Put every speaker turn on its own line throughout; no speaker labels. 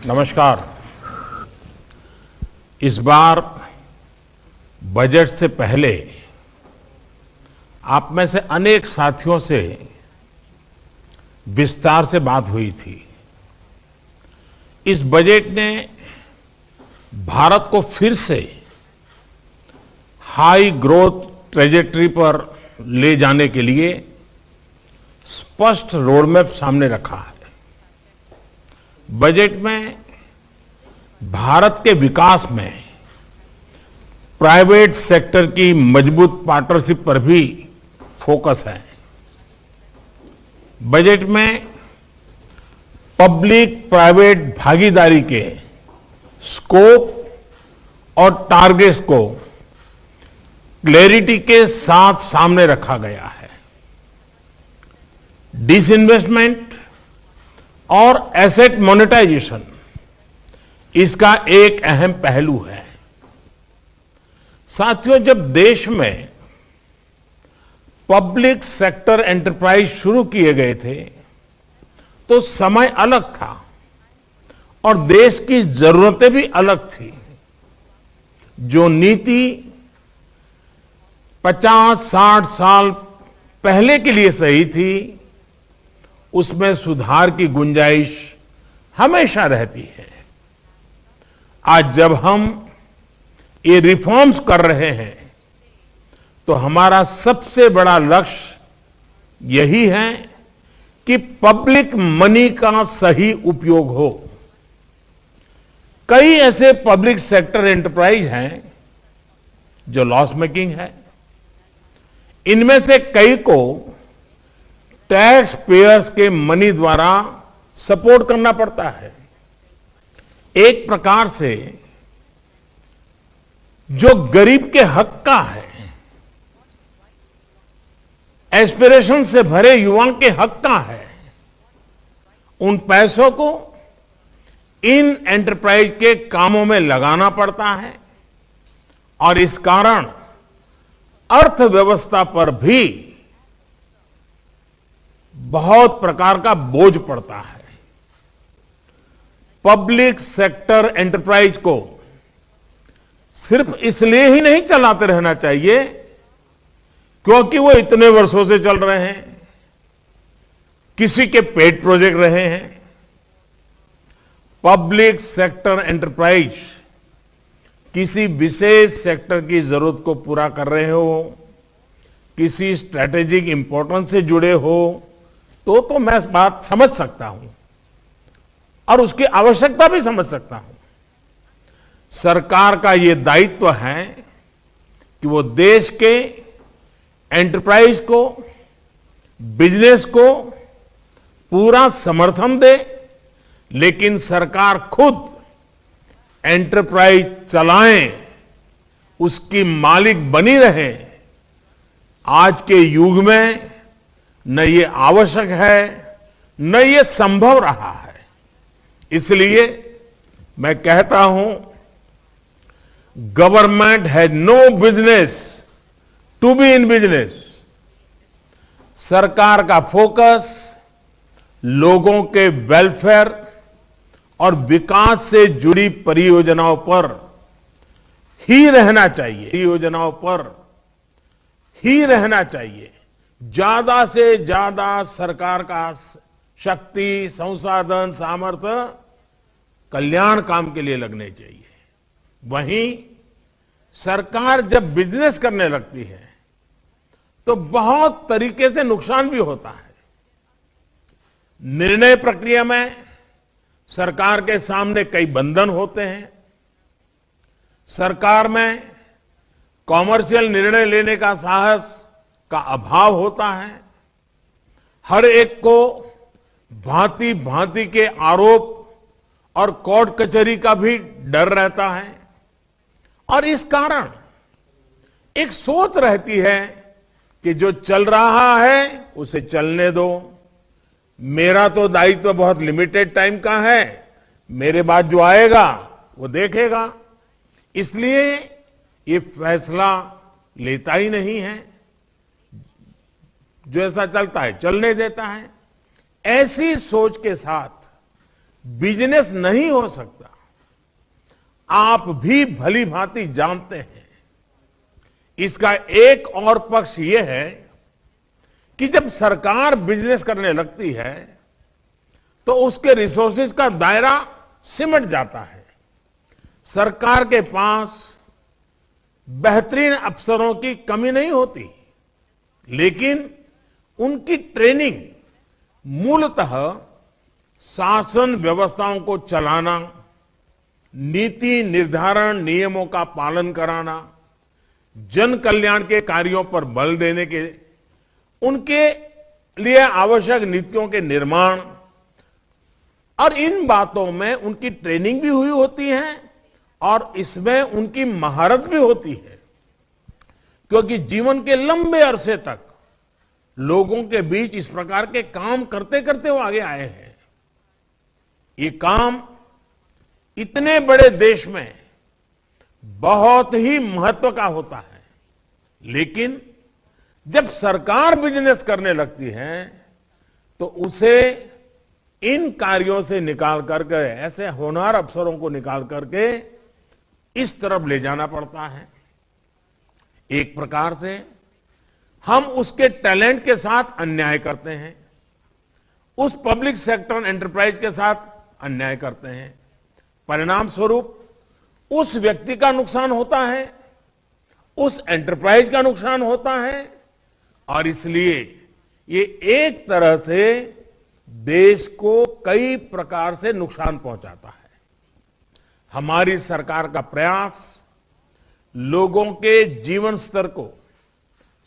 नमस्कार। इस बार बजट से पहले आप में से अनेक साथियों से विस्तार से बात हुई थी। इस बजट ने भारत को फिर से हाई ग्रोथ ट्रेजेक्टरी पर ले जाने के लिए स्पष्ट रोडमैप सामने रखा है। बजट में भारत के विकास में प्राइवेट सेक्टर की मजबूत पार्टनरशिप पर भी फोकस है। बजट में पब्लिक प्राइवेट भागीदारी के स्कोप और टारगेट्स को क्लैरिटी के साथ सामने रखा गया है। डिसइन्वेस्टमेंट और एसेट मोनेटाइजेशन इसका एक अहम पहलू है। साथियों, जब देश में पब्लिक सेक्टर एंटरप्राइज शुरू किए गए थे तो समय अलग था और देश की जरूरतें भी अलग थी। जो नीति 50-60 साल पहले के लिए सही थी, उसमें सुधार की गुंजाइश हमेशा रहती है। आज जब हम ये रिफॉर्म्स कर रहे हैं तो हमारा सबसे बड़ा लक्ष्य यही है कि पब्लिक मनी का सही उपयोग हो। कई ऐसे पब्लिक सेक्टर एंटरप्राइज हैं जो लॉस मेकिंग है। इनमें से कई को टैक्स पेयर्स के मनी द्वारा सपोर्ट करना पड़ता है। एक प्रकार से जो गरीब के हक का है, एस्पिरेशन से भरे युवाओं के हक का है, उन पैसों को इन एंटरप्राइज के कामों में लगाना पड़ता है और इस कारण अर्थव्यवस्था पर भी बहुत प्रकार का बोझ पड़ता है। पब्लिक सेक्टर एंटरप्राइज को सिर्फ इसलिए ही नहीं चलाते रहना चाहिए क्योंकि वो इतने वर्षों से चल रहे हैं, किसी के पेट प्रोजेक्ट रहे हैं। पब्लिक सेक्टर एंटरप्राइज किसी विशेष सेक्टर की जरूरत को पूरा कर रहे हो, किसी स्ट्रैटेजिक इंपॉर्टेंस से जुड़े हो तो मैं इस बात समझ सकता हूं और उसकी आवश्यकता भी समझ सकता हूं। सरकार का यह दायित्व है कि वो देश के एंटरप्राइज को, बिजनेस को पूरा समर्थन दे, लेकिन सरकार खुद एंटरप्राइज चलाएं, उसकी मालिक बनी रहे। आज के युग में न ये आवश्यक है न ये संभव रहा है। इसलिए मैं कहता हूं, government has no business to be in business. सरकार का फोकस लोगों के वेलफेयर और विकास से जुड़ी परियोजनाओं पर ही रहना चाहिए। परियोजनाओं पर ही रहना चाहिए। ज्यादा से ज्यादा सरकार का शक्ति, संसाधन, सामर्थ्य कल्याण काम के लिए लगने चाहिए। वहीं सरकार जब बिजनेस करने लगती है तो बहुत तरीके से नुकसान भी होता है। निर्णय प्रक्रिया में सरकार के सामने कई बंधन होते हैं। सरकार में कॉमर्शियल निर्णय लेने का साहस का अभाव होता है। हर एक को भांति भांति के आरोप और कोर्ट कचहरी का भी डर रहता है और इस कारण एक सोच रहती है कि जो चल रहा है उसे चलने दो, मेरा तो दायित्व बहुत लिमिटेड टाइम का है, मेरे बाद जो आएगा वो देखेगा। इसलिए ये फैसला लेता ही नहीं है, जो ऐसा चलता है चलने देता है। ऐसी सोच के साथ बिजनेस नहीं हो सकता। आप भी भली भांति जानते हैं। इसका एक और पक्ष यह है कि जब सरकार बिजनेस करने लगती है तो उसके रिसोर्सेज का दायरा सिमट जाता है। सरकार के पास बेहतरीन अफसरों की कमी नहीं होती, लेकिन उनकी ट्रेनिंग मूलतः शासन व्यवस्थाओं को चलाना, नीति निर्धारण नियमों का पालन कराना, जन कल्याण के कार्यों पर बल देने के, उनके लिए आवश्यक नीतियों के निर्माण, और इन बातों में उनकी ट्रेनिंग भी हुई होती है और इसमें उनकी महारत भी होती है, क्योंकि जीवन के लंबे अरसे तक लोगों के बीच इस प्रकार के काम करते करते वो आगे आए हैं। ये काम इतने बड़े देश में बहुत ही महत्व का होता है, लेकिन जब सरकार बिजनेस करने लगती है तो उसे इन कार्यों से निकाल करके, ऐसे होनहार अफसरों को निकाल करके इस तरफ ले जाना पड़ता है। एक प्रकार से हम उसके टैलेंट के साथ अन्याय करते हैं, उस पब्लिक सेक्टर एंटरप्राइज के साथ अन्याय करते हैं। परिणाम स्वरूप उस व्यक्ति का नुकसान होता है, उस एंटरप्राइज का नुकसान होता है, और इसलिए ये एक तरह से देश को कई प्रकार से नुकसान पहुंचाता है। हमारी सरकार का प्रयास लोगों के जीवन स्तर को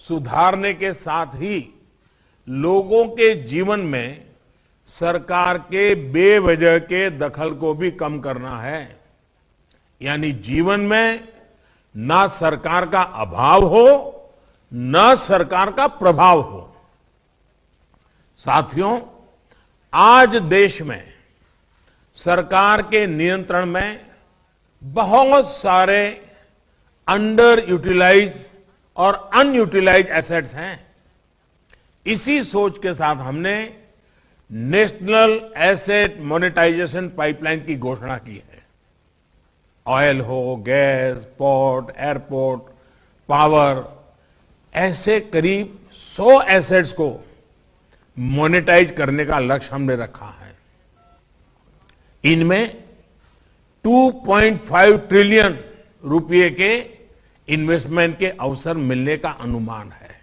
सुधारने के साथ ही लोगों के जीवन में सरकार के बेवजह के दखल को भी कम करना है। यानी जीवन में ना सरकार का अभाव हो, ना सरकार का प्रभाव हो। साथियों, आज देश में सरकार के नियंत्रण में बहुत सारे अंडर यूटिलाइज और अनयूटिलाइज एसेट्स हैं। इसी सोच के साथ हमने नेशनल एसेट मोनेटाइजेशन पाइपलाइन की घोषणा की है। ऑयल हो, गैस, पोर्ट, एयरपोर्ट, पावर, ऐसे करीब 100 एसेट्स को मोनेटाइज करने का लक्ष्य हमने रखा है। इनमें 2.5 ट्रिलियन रुपए के इन्वेस्टमेंट के अवसर मिलने का अनुमान है,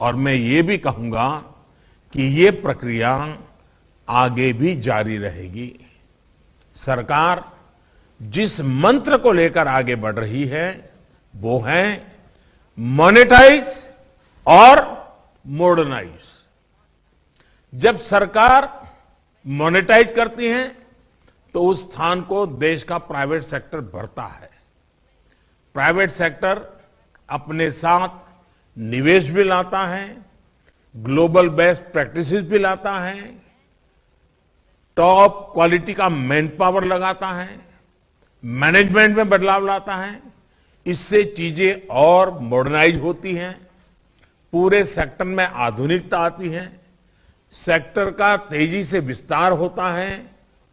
और मैं ये भी कहूंगा कि ये प्रक्रिया आगे भी जारी रहेगी। सरकार जिस मंत्र को लेकर आगे बढ़ रही है वो है मॉनेटाइज और मॉडर्नाइज। जब सरकार मॉनेटाइज करती है तो उस स्थान को देश का प्राइवेट सेक्टर भरता है। प्राइवेट सेक्टर अपने साथ निवेश भी लाता है, ग्लोबल बेस्ट प्रैक्टिसेस भी लाता है, टॉप क्वालिटी का मैन पावर लगाता है, मैनेजमेंट में बदलाव लाता है। इससे चीजें और मॉडर्नाइज होती हैं, पूरे सेक्टर में आधुनिकता आती है, सेक्टर का तेजी से विस्तार होता है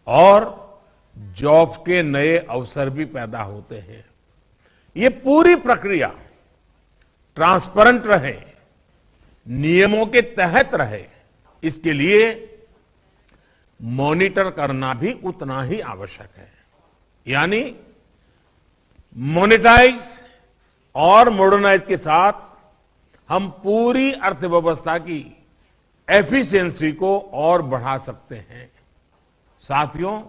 और जॉब्स के नए अवसर भी पैदा होते हैं। ये पूरी प्रक्रिया ट्रांसपेरेंट रहे, नियमों के तहत रहे, इसके लिए मॉनिटर करना भी उतना ही आवश्यक है। यानी मोनेटाइज और मॉडर्नाइज के साथ हम पूरी अर्थव्यवस्था की एफिशिएंसी को और बढ़ा सकते हैं। साथियों,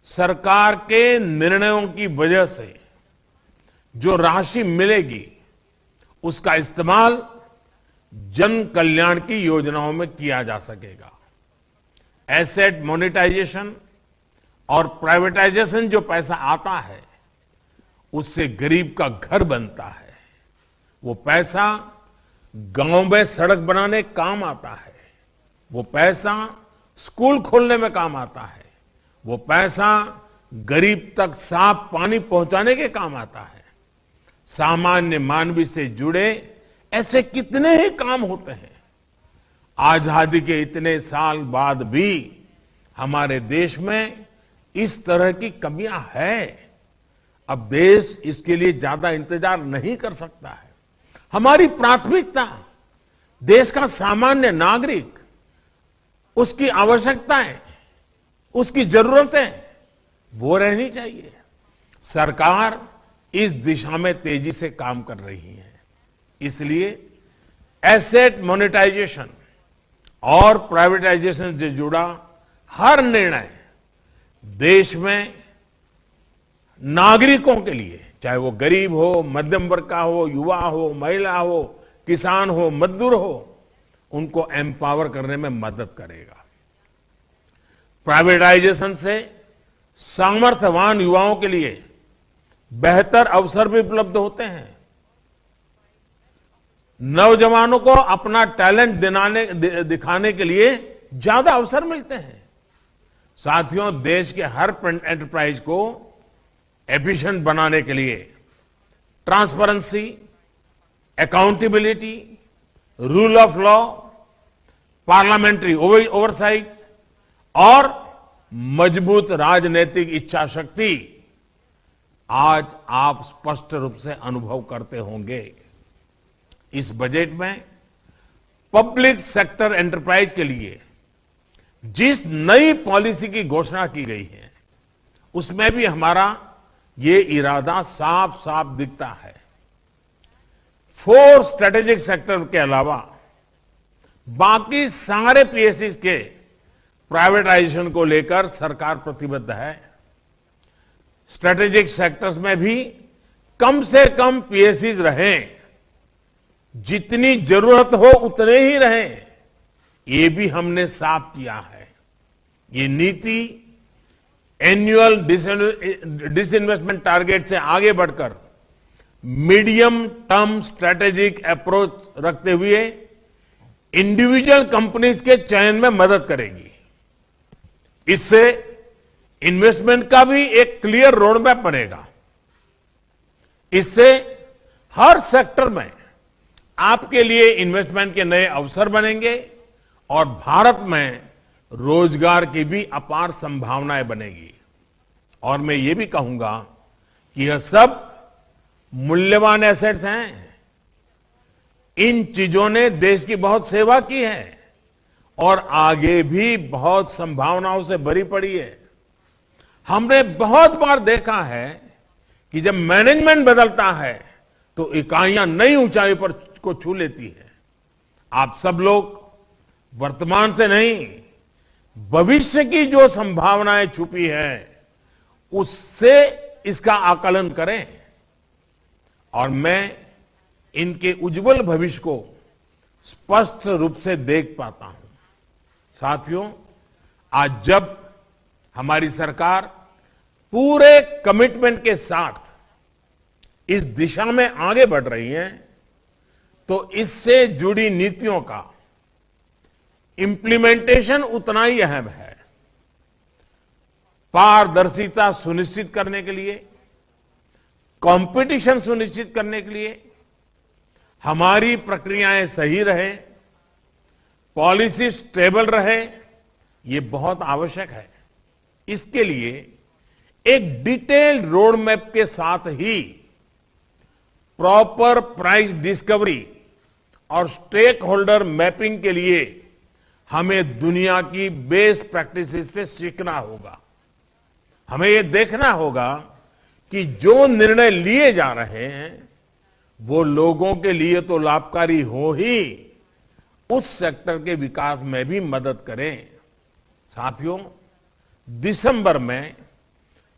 सरकार के निर्णयों की वजह से जो राशि मिलेगी उसका इस्तेमाल जन कल्याण की योजनाओं में किया जा सकेगा। एसेट मोनेटाइजेशन और प्राइवेटाइजेशन जो पैसा आता है उससे गरीब का घर बनता है। वो पैसा गांव में सड़क बनाने काम आता है, वो पैसा स्कूल खोलने में काम आता है, वो पैसा गरीब तक साफ पानी पहुंचाने के काम आता है। सामान्य मानवी से जुड़े ऐसे कितने ही काम होते हैं। आजादी के इतने साल बाद भी हमारे देश में इस तरह की कमियां हैं। अब देश इसके लिए ज्यादा इंतजार नहीं कर सकता है। हमारी प्राथमिकता देश का सामान्य नागरिक, उसकी आवश्यकताएं, उसकी जरूरतें वो रहनी चाहिए। सरकार इस दिशा में तेजी से काम कर रही है। इसलिए एसेट मोनेटाइजेशन और प्राइवेटाइजेशन से जुड़ा हर निर्णय देश में नागरिकों के लिए, चाहे वो गरीब हो, मध्यम वर्ग का हो, युवा हो, महिला हो, किसान हो, मजदूर हो, उनको एम्पावर करने में मदद करेगा। प्राइवेटाइजेशन से सामर्थ्यवान युवाओं के लिए बेहतर अवसर भी उपलब्ध होते हैं। नौजवानों को अपना टैलेंट दिखाने के लिए ज्यादा अवसर मिलते हैं। साथियों, देश के हर एंटरप्राइज को एफिशिएंट बनाने के लिए transparency, accountability, rule of law, parliamentary oversight और मजबूत राजनीतिक इच्छा शक्ति आज आप स्पष्ट रूप से अनुभव करते होंगे। इस बजट में पब्लिक सेक्टर एंटरप्राइज के लिए जिस नई पॉलिसी की घोषणा की गई है, उसमें भी हमारा ये इरादा साफ साफ दिखता है। 4 स्ट्रेटेजिक सेक्टर के अलावा बाकी सारे पीएसयू के प्राइवेटाइजेशन को लेकर सरकार प्रतिबद्ध है। स्ट्रेटेजिक सेक्टर्स में भी कम से कम पीएसयू रहें, जितनी जरूरत हो उतने ही रहें, ये भी हमने साफ किया है। ये नीति एनुअल डिसइन्वेस्टमेंट टारगेट से आगे बढ़कर मीडियम टर्म स्ट्रेटेजिक अप्रोच रखते हुए इंडिविजुअल कंपनीज के चयन में मदद करेगी। इससे इन्वेस्टमेंट का भी एक क्लियर रोड मैप बनेगा। इससे हर सेक्टर में आपके लिए इन्वेस्टमेंट के नए अवसर बनेंगे और भारत में रोजगार की भी अपार संभावनाएं बनेगी। और मैं ये भी कहूंगा कि यह सब मूल्यवान एसेट्स हैं। इन चीजों ने देश की बहुत सेवा की है और आगे भी बहुत संभावनाओं से भरी पड़ी है। हमने बहुत बार देखा है कि जब मैनेजमेंट बदलता है तो इकाइयां नई ऊंचाई पर को छू लेती है। आप सब लोग वर्तमान से नहीं, भविष्य की जो संभावनाएं छुपी है उससे इसका आकलन करें और मैं इनके उज्जवल भविष्य को स्पष्ट रूप से देख पाता हूं। साथियों, आज जब हमारी सरकार पूरे कमिटमेंट के साथ इस दिशा में आगे बढ़ रही है, तो इससे जुड़ी नीतियों का इंप्लीमेंटेशन उतना ही अहम है। पारदर्शिता सुनिश्चित करने के लिए, कंपटीशन सुनिश्चित करने के लिए, हमारी प्रक्रियाएं सही रहे, पॉलिसी स्टेबल रहे, ये बहुत आवश्यक है। इसके लिए एक डिटेल्ड रोड मैप के साथ ही प्रॉपर प्राइस डिस्कवरी और स्टेक होल्डर मैपिंग के लिए हमें दुनिया की बेस्ट प्रैक्टिसेस से सीखना होगा। हमें यह देखना होगा कि जो निर्णय लिए जा रहे हैं वो लोगों के लिए तो लाभकारी हो ही, उस सेक्टर के विकास में भी मदद करें। साथियों, दिसंबर में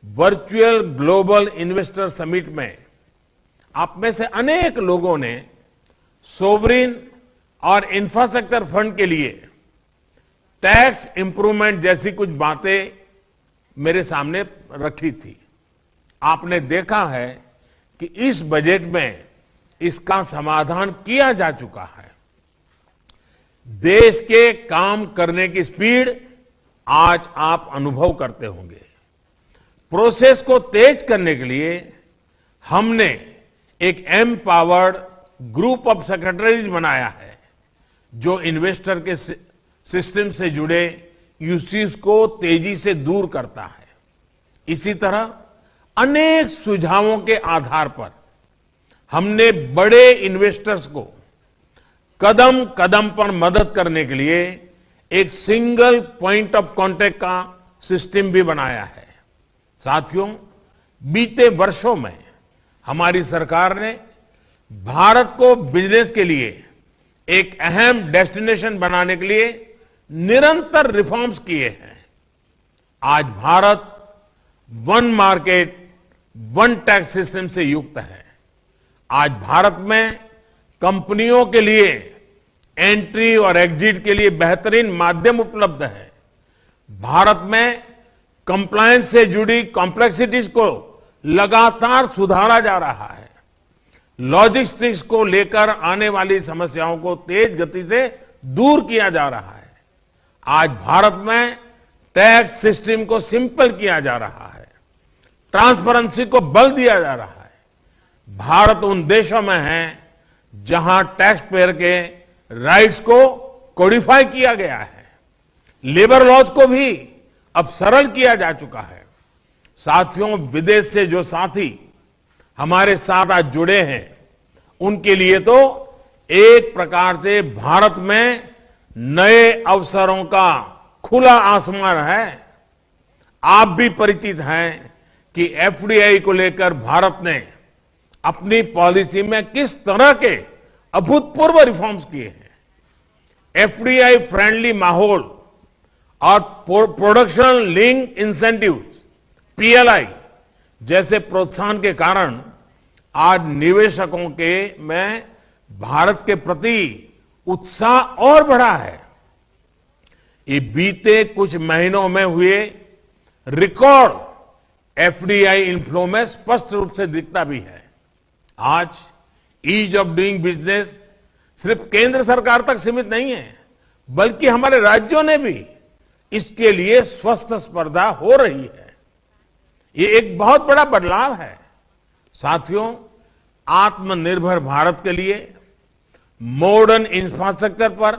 वर्चुअल ग्लोबल इन्वेस्टर समिट में आप में से अनेक लोगों ने सोवरिन और इंफ्रास्ट्रक्चर फंड के लिए टैक्स इंप्रूवमेंट जैसी कुछ बातें मेरे सामने रखी थी। आपने देखा है कि इस बजट में इसका समाधान किया जा चुका है। देश के काम करने की स्पीड आज आप अनुभव करते होंगे। प्रोसेस को तेज करने के लिए हमने एक एम्पावर्ड ग्रुप ऑफ सेक्रेटरीज बनाया है, जो इन्वेस्टर के सिस्टम से जुड़े यूसीज को तेजी से दूर करता है। इसी तरह अनेक सुझावों के आधार पर हमने बड़े इन्वेस्टर्स को कदम कदम पर मदद करने के लिए एक सिंगल पॉइंट ऑफ कांटेक्ट का सिस्टम भी बनाया है। साथियों, बीते वर्षों में हमारी सरकार ने भारत को बिजनेस के लिए एक अहम डेस्टिनेशन बनाने के लिए निरंतर रिफॉर्म्स किए हैं। आज Bharat one market one tax system से युक्त है। आज भारत में कंपनियों के लिए एंट्री और एग्जिट के लिए बेहतरीन माध्यम उपलब्ध है। भारत में कंप्लायंस से जुड़ी कॉम्प्लेक्सिटीज को लगातार सुधारा जा रहा है। लॉजिस्टिक्स को लेकर आने वाली समस्याओं को तेज गति से दूर किया जा रहा है। आज भारत में टैक्स सिस्टम को सिंपल किया जा रहा है। ट्रांसपेरेंसी को बल दिया जा रहा है। भारत उन देशों में है जहां टैक्स पेयर के राइट्स को कोडिफाई किया गया है। लेबर लॉज को भी अब सरल किया जा चुका है। साथियों, विदेश से जो साथी हमारे साथ आज जुड़े हैं, उनके लिए तो एक प्रकार से भारत में नए अवसरों का खुला आसमान है। आप भी परिचित हैं कि एफडीआई को लेकर भारत ने अपनी पॉलिसी में किस तरह के अभूतपूर्व रिफॉर्म्स किए हैं। एफडीआई फ्रेंडली माहौल और प्रोडक्शन लिंक इंसेंटिव्स पीएलआई जैसे प्रोत्साहन के कारण आज निवेशकों के में भारत के प्रति उत्साह और बढ़ा है। ये बीते कुछ महीनों में हुए रिकॉर्ड एफडीआई इनफ्लो में स्पष्ट रूप से दिखता भी है। आज ईज ऑफ डूइंग बिजनेस सिर्फ केंद्र सरकार तक सीमित नहीं है, बल्कि हमारे राज्यों ने भी इसके लिए स्वस्थ स्पर्धा हो रही है। ये एक बहुत बड़ा बदलाव है। साथियों, आत्मनिर्भर भारत के लिए मॉडर्न इंफ्रास्ट्रक्चर पर,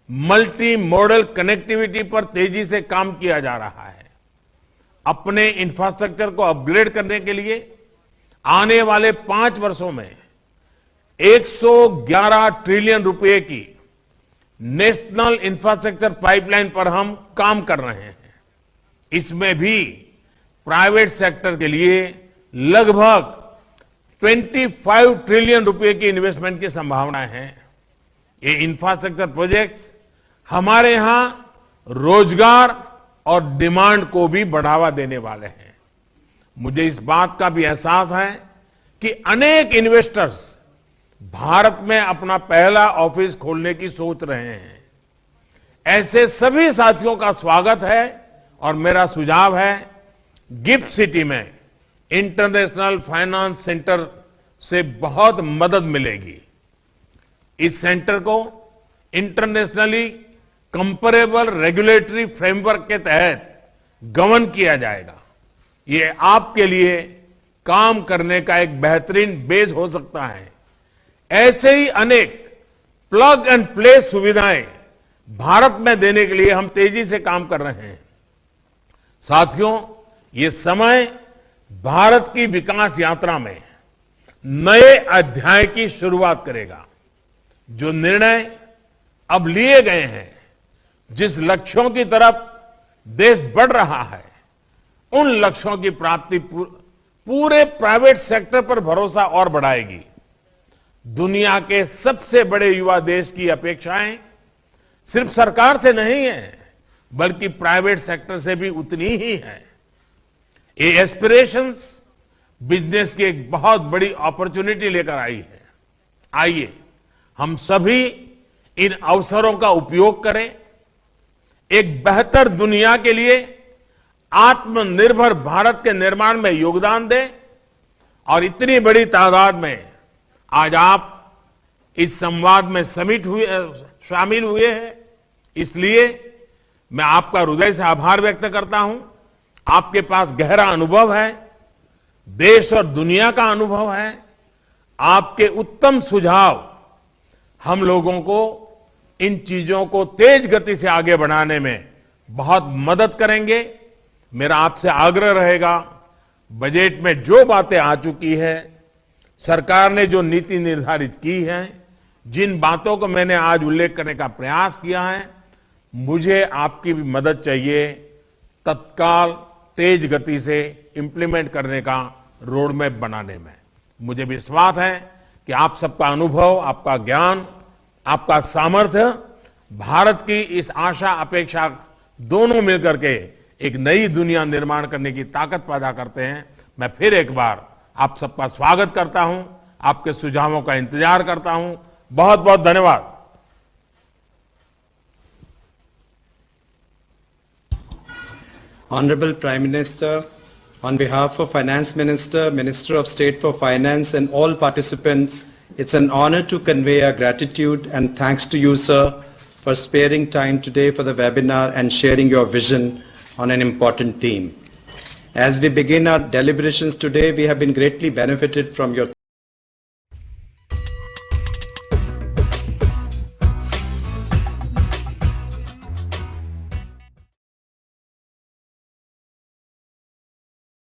मल्टी मॉडल कनेक्टिविटी पर तेजी से काम किया जा रहा है। अपने इंफ्रास्ट्रक्चर को अपग्रेड करने के लिए आने वाले 5 वर्षों में 111 ट्रिलियन रुपए की नेशनल इंफ्रास्ट्रक्चर पाइपलाइन पर हम काम कर रहे हैं। इसमें भी प्राइवेट सेक्टर के लिए लगभग 25 ट्रिलियन रुपए की इन्वेस्टमेंट की संभावनाएं हैं। ये इंफ्रास्ट्रक्चर प्रोजेक्ट्स हमारे यहां रोजगार और डिमांड को भी बढ़ावा देने वाले हैं। मुझे इस बात का भी एहसास है कि अनेक इन्वेस्टर्स भारत में अपना पहला ऑफिस खोलने की सोच रहे हैं। ऐसे सभी साथियों का स्वागत है और मेरा सुझाव है, गिफ्ट सिटी में इंटरनेशनल फाइनेंस सेंटर से बहुत मदद मिलेगी। इस सेंटर को इंटरनेशनली कंपैरेबल रेगुलेटरी फ्रेमवर्क के तहत गवर्न किया जाएगा। ये आपके लिए काम करने का एक बेहतरीन बेस हो सकता है। ऐसे ही अनेक प्लग एंड प्ले सुविधाएं भारत में देने के लिए हम तेजी से काम कर रहे हैं। साथियों, ये समय भारत की विकास यात्रा में नए अध्याय की शुरुआत करेगा। जो निर्णय अब लिए गए हैं, जिस लक्ष्यों की तरफ देश बढ़ रहा है, उन लक्ष्यों की प्राप्ति पूरे प्राइवेट सेक्टर पर भरोसा और बढ़ाएगी। दुनिया के सबसे बड़े युवा देश की अपेक्षाएं सिर्फ सरकार से नहीं है, बल्कि प्राइवेट सेक्टर से भी उतनी ही है। ये एस्पिरेशंस बिजनेस की एक बहुत बड़ी अपॉर्चुनिटी लेकर आई है। आइए हम सभी इन अवसरों का उपयोग करें, एक बेहतर दुनिया के लिए आत्मनिर्भर भारत के निर्माण में योगदान दें। और इतनी बड़ी तादाद में आज आप इस संवाद में शामिल हुए हैं, इसलिए मैं आपका हृदय से आभार व्यक्त करता हूं। आपके पास गहरा अनुभव है, देश और दुनिया का अनुभव है। आपके उत्तम सुझाव हम लोगों को इन चीजों को तेज गति से आगे बढ़ाने में बहुत मदद करेंगे। मेरा आपसे आग्रह रहेगा, बजट में जो बातें आ चुकी है, सरकार ने जो नीति निर्धारित की है, जिन बातों को मैंने आज उल्लेख करने का प्रयास किया है, मुझे आपकी भी मदद चाहिए तत्काल तेज गति से इंप्लीमेंट करने का रोड मैप बनाने में। मुझे विश्वास है कि आप सबका अनुभव, आपका ज्ञान, आपका सामर्थ्य भारत की इस आशा अपेक्षा दोनों मिलकर के एक नई दुनिया निर्माण करने की ताकत पैदा करते हैं। मैं फिर एक बार आप सबका स्वागत करता हूं, आपके सुझावों का इंतजार करता हूं। बहुत बहुत धन्यवाद।
Honorable Prime Minister, on behalf of Finance Minister, Minister of State for Finance and all participants, it's an honor to convey our gratitude and thanks to you, sir, for sparing time today for the webinar and sharing your vision on an important theme. As we begin our deliberations today, we have been greatly benefited from your